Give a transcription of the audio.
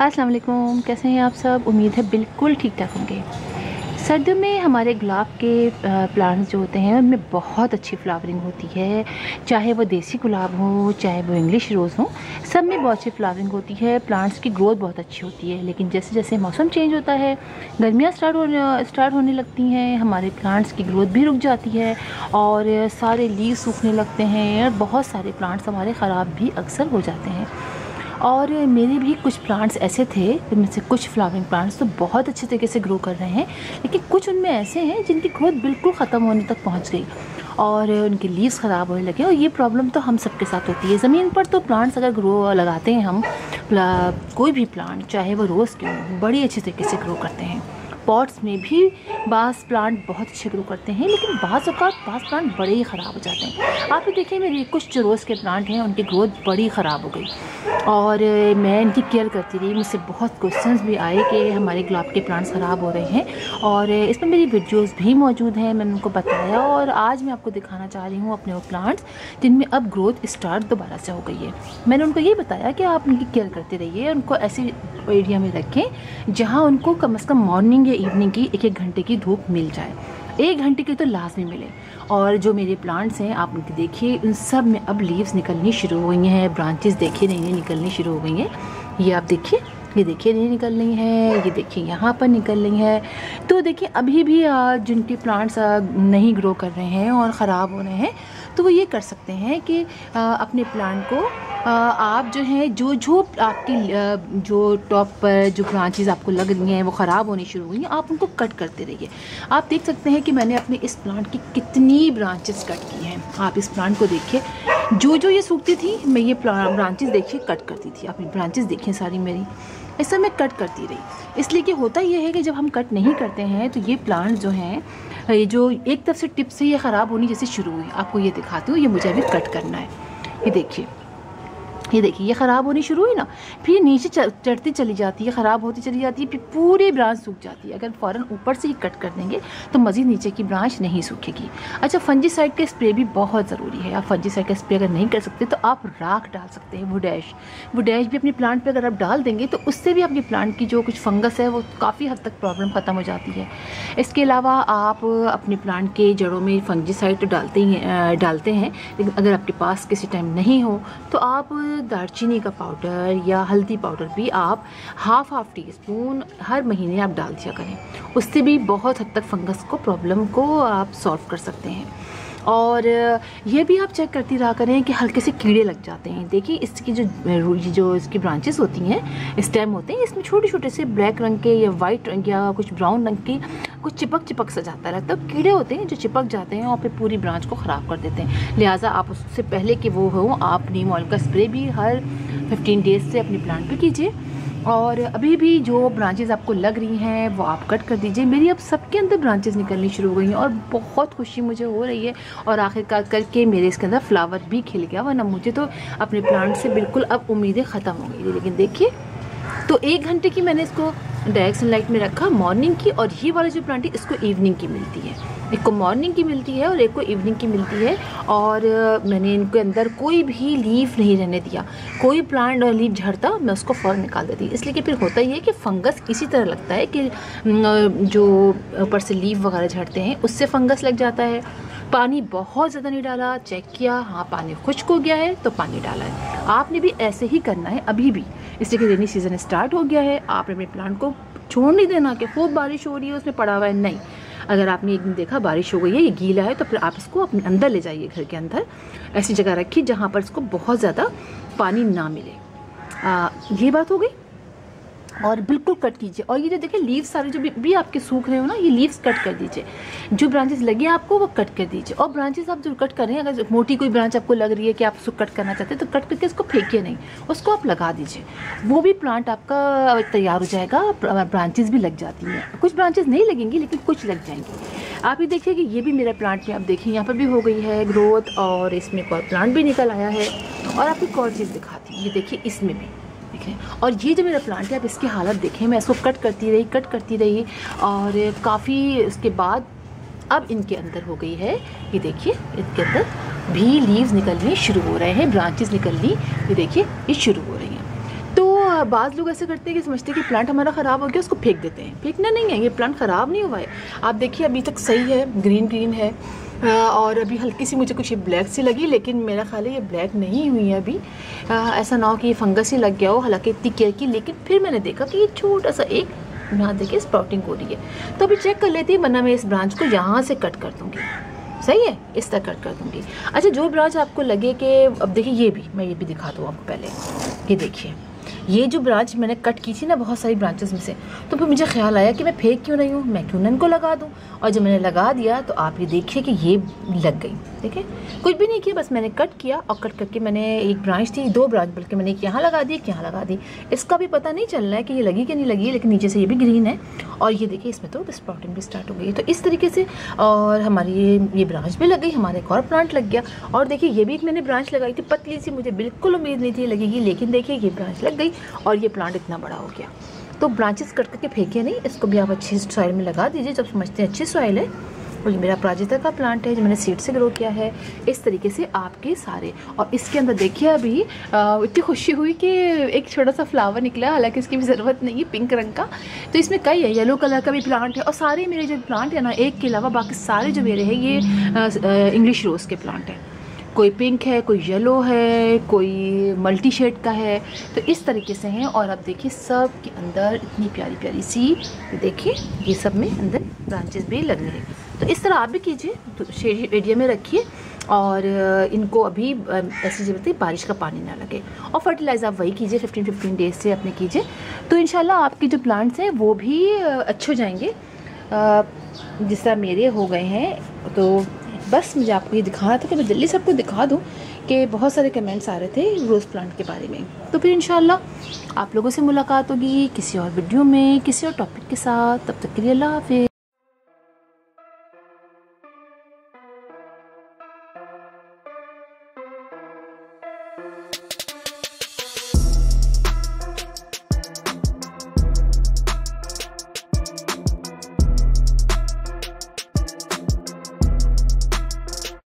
अस्सलाम वालेकुम, कैसे हैं आप सब। उम्मीद है बिल्कुल ठीक ठाक होंगे। सर्दियों में हमारे गुलाब के प्लांट्स जो होते हैं उनमें बहुत अच्छी फ्लावरिंग होती है। चाहे वो देसी गुलाब हो, चाहे वो इंग्लिश रोज़ हो, सब में बहुत अच्छी फ्लावरिंग होती है। प्लांट्स की ग्रोथ बहुत अच्छी होती है। लेकिन जैसे जैसे मौसम चेंज होता है, गर्मियाँ स्टार्ट होने लगती हैं, हमारे प्लांट्स की ग्रोथ भी रुक जाती है और सारे लीव सूखने लगते हैं और बहुत सारे प्लांट्स हमारे ख़राब भी अक्सर हो जाते हैं। और मेरे भी कुछ प्लांट्स ऐसे थे, जिनमें से कुछ फ्लावरिंग प्लांट्स तो बहुत अच्छे तरीके से ग्रो कर रहे हैं, लेकिन कुछ उनमें ऐसे हैं जिनकी ग्रोथ बिल्कुल ख़त्म होने तक पहुंच गई और उनके लीव्स ख़राब होने लगे। और ये प्रॉब्लम तो हम सबके साथ होती है। ज़मीन पर तो प्लांट्स अगर ग्रो लगाते हैं हम, कोई भी प्लांट चाहे वो रोज़ क्यों, बड़ी अच्छे तरीके से ग्रो करते हैं। पॉट्स में भी बास प्लांट बहुत अच्छे ग्रो करते हैं, लेकिन बास प्लांट बड़े ही ख़राब हो जाते हैं। आप भी देखिए, मेरे कुछ जो रोज़ के प्लांट हैं उनकी ग्रोथ बड़ी ख़राब हो गई और मैं इनकी केयर करती रही। मुझसे बहुत क्वेश्चंस भी आए कि हमारे गुलाब के प्लांट्स ख़राब हो रहे हैं और इसमें मेरी वीडियोस भी मौजूद हैं, मैंने उनको बताया। और आज मैं आपको दिखाना चाह रही हूँ अपने वो प्लांट्स जिनमें अब ग्रोथ स्टार्ट दोबारा से हो गई है। मैंने उनको ये बताया कि आप उनकी केयर करते रहिए, उनको ऐसे एरिया में रखें जहाँ उनको कम से कम मॉर्निंग या इवनिंग की 1-1 घंटे की धूप मिल जाए। 1 घंटे की तो लाजमी मिले। और जो मेरे प्लांट्स हैं आप उनके देखिए, उन सब में अब लीव्स निकलनी शुरू हो गई हैं। ब्रांचेस देखिए नहीं निकलनी शुरू हो गई हैं। ये आप देखिए, ये देखिए नहीं निकल रही हैं, ये देखिए यहाँ पर निकल रही हैं। तो देखिए अभी भी जिनके प्लांट्स नहीं ग्रो कर रहे हैं और ख़राब हो रहे हैं, तो वो ये कर सकते हैं कि अपने प्लांट को आप जो है जो आपकी जो टॉप पर जो ब्रांचेस आपको लग रही हैं वो ख़राब होनी शुरू हुई हैं, आप उनको कट करते रहिए। आप देख सकते हैं कि मैंने अपने इस प्लांट की कितनी ब्रांचेस कट की हैं। आप इस प्लांट को देखिए, जो ये सूखती थी मैं ये ब्रांचेस देखिए कट करती थी। आप ब्रांचेस देखिए सारी मेरी, इस सब मैं कट करती रही। इसलिए कि होता ये है कि जब हम कट नहीं करते हैं तो ये प्लांट जो हैं, ये जो एक तरफ से टिप से ये ख़राब होनी जैसे शुरू हुई। आपको ये दिखाती हूँ, ये मुझे अभी कट करना है। ये देखिए, ये देखिए, ये ख़राब होनी शुरू हुई ना, फिर नीचे चढ़ती चली जाती है, ख़राब होती चली जाती है, फिर पूरी ब्रांच सूख जाती है। अगर फ़ौरन ऊपर से ही कट कर देंगे तो मज़ीद नीचे की ब्रांच नहीं सूखेगी। अच्छा, फंजीसाइड का स्प्रे भी बहुत ज़रूरी है। आप फंजीसाइड का स्प्रे अगर नहीं कर सकते तो आप राख डाल सकते हैं। वो डैश भी अपने प्लांट पर अगर आप डाल देंगे तो उससे भी अपने प्लांट की जो कुछ फंगस है वो काफ़ी हद तक प्रॉब्लम ख़त्म हो जाती है। इसके अलावा आप अपने प्लांट के जड़ों में फंजीसाइड तो डालते हैं, लेकिन अगर आपके पास किसी टाइम नहीं हो तो आप दालचीनी का पाउडर या हल्दी पाउडर भी आप हाफ टी-स्पून हर महीने आप डाल दिया करें। उससे भी बहुत हद तक फंगस को प्रॉब्लम को आप सॉल्व कर सकते हैं। और ये भी आप चेक करती रहा करें कि हल्के से कीड़े लग जाते हैं। देखिए, इसकी जो इसकी ब्रांचेस होती हैं, स्टेम होते हैं, इसमें छोटे छोटे से ब्लैक रंग के या वाइट रंग या कुछ ब्राउन रंग के कुछ चिपक सा जाता रहता है। तो कीड़े होते हैं जो चिपक जाते हैं और फिर पूरी ब्रांच को ख़राब कर देते हैं। लिहाजा आप उससे पहले कि वो हो, आप नीम ऑयल का स्प्रे भी हर 15 डेज़ से अपने प्लांट पे कीजिए। और अभी भी जो ब्रांचेस आपको लग रही हैं वो आप कट कर दीजिए। मेरी अब सबके अंदर ब्रांचेस निकलनी शुरू हो गई हैं और बहुत खुशी मुझे हो रही है। और आखिरकार करके मेरे इसके अंदर फ्लावर भी खिल गया, वरना मुझे तो अपने प्लांट से बिल्कुल अब उम्मीदें ख़त्म हो गई थी। लेकिन देखिए, तो 1 घंटे की मैंने इसको डायरेक्ट सनलाइट में रखा मॉर्निंग की, और ये वाला जो प्लांट है इसको इवनिंग की मिलती है। एक को मॉर्निंग की मिलती है और एक को इवनिंग की मिलती है। और मैंने इनके अंदर कोई भी लीफ नहीं रहने दिया। कोई प्लांट और लीफ झड़ता मैं उसको फ़ौरन निकाल देती। इसलिए कि फिर होता ही है कि फंगस इसी तरह लगता है कि जो ऊपर से लीफ वगैरह झड़ते हैं उससे फंगस लग जाता है। पानी बहुत ज़्यादा नहीं डाला, चेक किया, हाँ पानी खुश्क हो गया है तो पानी डाला है। आपने भी ऐसे ही करना है अभी भी, इसलिए कि रेनी सीज़न स्टार्ट हो गया है। आपने अपने प्लांट को छोड़ नहीं देना कि खूब बारिश हो रही है उसमें पड़ा हुआ है, नहीं। अगर आपने एक दिन देखा बारिश हो गई है, ये गीला है, तो फिर आप इसको अपने अंदर ले जाइए, घर के अंदर ऐसी जगह रखिए जहाँ पर इसको बहुत ज़्यादा पानी ना मिले। ये बात हो गई। और बिल्कुल कट कीजिए। और ये जो देखिए लीव्स सारे जो भी आपके सूख रहे हो ना, ये लीव्स कट कर दीजिए। जो ब्रांचेस लगे आपको वो कट कर दीजिए। और ब्रांचेस आप जो कट कर रहे हैं, अगर मोटी कोई ब्रांच आपको लग रही है कि आप उसको कट करना चाहते हैं तो कट करके उसको फेंकिए नहीं, उसको आप लगा दीजिए। वो भी प्लांट आपका तैयार हो जाएगा। ब्रांचेस भी लग जाती हैं, कुछ ब्रांचेस नहीं लगेंगी लेकिन कुछ लग जाएंगी। आप ये देखिए कि ये भी मेरा प्लांट में आप देखिए यहाँ पर भी हो गई है ग्रोथ, और इसमें एक और प्लांट भी निकल आया है। और आपको एक और चीज़ दिखाती हूँ, ये देखिए इसमें भी देखें। और ये जो मेरा प्लांट है आप इसकी हालत देखें, मैं इसको कट करती रही और काफ़ी इसके बाद अब इनके अंदर हो गई है। ये देखिए, इनके अंदर भी लीव्स निकलने शुरू हो रहे हैं, ब्रांचेस निकलनी ये देखिए ये शुरू हो रही हैं। तो बाज़ लोग ऐसे करते हैं कि समझते हैं कि प्लांट हमारा ख़राब हो गया, उसको फेंक देते हैं। फेंकना नहीं है, ये प्लांट ख़राब नहीं हुआ है। आप देखिए अभी तक सही है, ग्रीन ग्रीन है। और अभी हल्की सी मुझे कुछ ब्लैक सी लगी, लेकिन मेरा ख्याल है ये ब्लैक नहीं हुई है अभी। ऐसा ना हो कि ये फंगस ही लग गया हो, हालांकि इतनी केयर की, लेकिन फिर मैंने देखा कि ये छोटा सा एक यहाँ देखिए स्प्राउटिंग हो रही है। तो अभी चेक कर लेती, वरना मैं इस ब्रांच को यहाँ से कट कर दूँगी। सही है, इस तरह कट कर दूँगी। अच्छा, जो ब्रांच आपको लगे कि अब देखिए ये भी मैं ये भी दिखा दूँ आपको पहले। ये देखिए, ये जो ब्रांच मैंने कट की थी ना बहुत सारी ब्रांचेस में से, तो फिर मुझे ख्याल आया कि मैं फेंक क्यों रही हूँ, मैं क्यों ना इनको लगा दूँ। और जब मैंने लगा दिया तो आप ये देखिए कि ये लग गई। देखिए कुछ भी नहीं किया, बस मैंने कट किया और कट करके मैंने एक ब्रांच थी, 2 ब्रांच बल्कि मैंने एक यहाँ लगा दी, एक यहाँ लगा दी। इसका भी पता नहीं चल रहा है कि ये लगी कि नहीं लगी, लेकिन नीचे से ये भी ग्रीन है। और ये देखिए इसमें तो स्प्राउटिंग भी स्टार्ट हो गई है। तो इस तरीके से और हमारी ये ब्रांच भी लग गई, हमारा एक और प्लांट लग गया। और देखिए ये भी एक मैंने ब्रांच लगाई थी पतली सी, मुझे बिल्कुल उम्मीद नहीं थी लगेगी, लेकिन देखिए ये ब्रांच लग गई और ये प्लांट इतना बड़ा हो गया। तो ब्रांचेस कट करके फेंके नहीं, इसको भी आप अच्छी सॉइल में लगा दीजिए जब समझते हैं अच्छी सॉइल है। और ये मेरा प्राजिता का प्लांट है जो मैंने सीड से ग्रो किया है। इस तरीके से आपके सारे, और इसके अंदर देखिए अभी इतनी खुशी हुई कि एक छोटा सा फ्लावर निकला, हालांकि इसकी भी ज़रूरत नहीं है, पिंक रंग का। तो इसमें कई है, येलो कलर का भी प्लांट है। और सारे मेरे जो प्लांट है ना, एक के अलावा बाकी सारे जो मेरे हैं ये इंग्लिश रोज़ के प्लांट हैं। कोई पिंक है, कोई येलो है, कोई मल्टी शेड का है। तो इस तरीके से हैं। और अब देखिए सब के अंदर इतनी प्यारी प्यारी सी, देखिए ये सब में अंदर ब्रांचेस भी लग रहे हैं। तो इस तरह आप भी कीजिए, तो शेड एरिया में रखिए और इनको अभी ऐसी जरूरत है बारिश का पानी ना लगे। और फर्टिलाइज़र आप वही कीजिए, 15 डेज़ से अपने कीजिए। तो इंशाल्लाह आपके जो प्लांट्स हैं वो भी अच्छे हो जाएंगे जिस तरह मेरे हो गए हैं। तो बस मुझे आपको ये दिखाना था कि मैं जल्दी सबको दिखा दूँ कि बहुत सारे कमेंट्स आ रहे थे रोज़ प्लांट के बारे में। तो फिर इंशाल्लाह आप लोगों से मुलाकात होगी किसी और वीडियो में, किसी और टॉपिक के साथ। तब तक के लिए अल्लाह हाफ़िज़।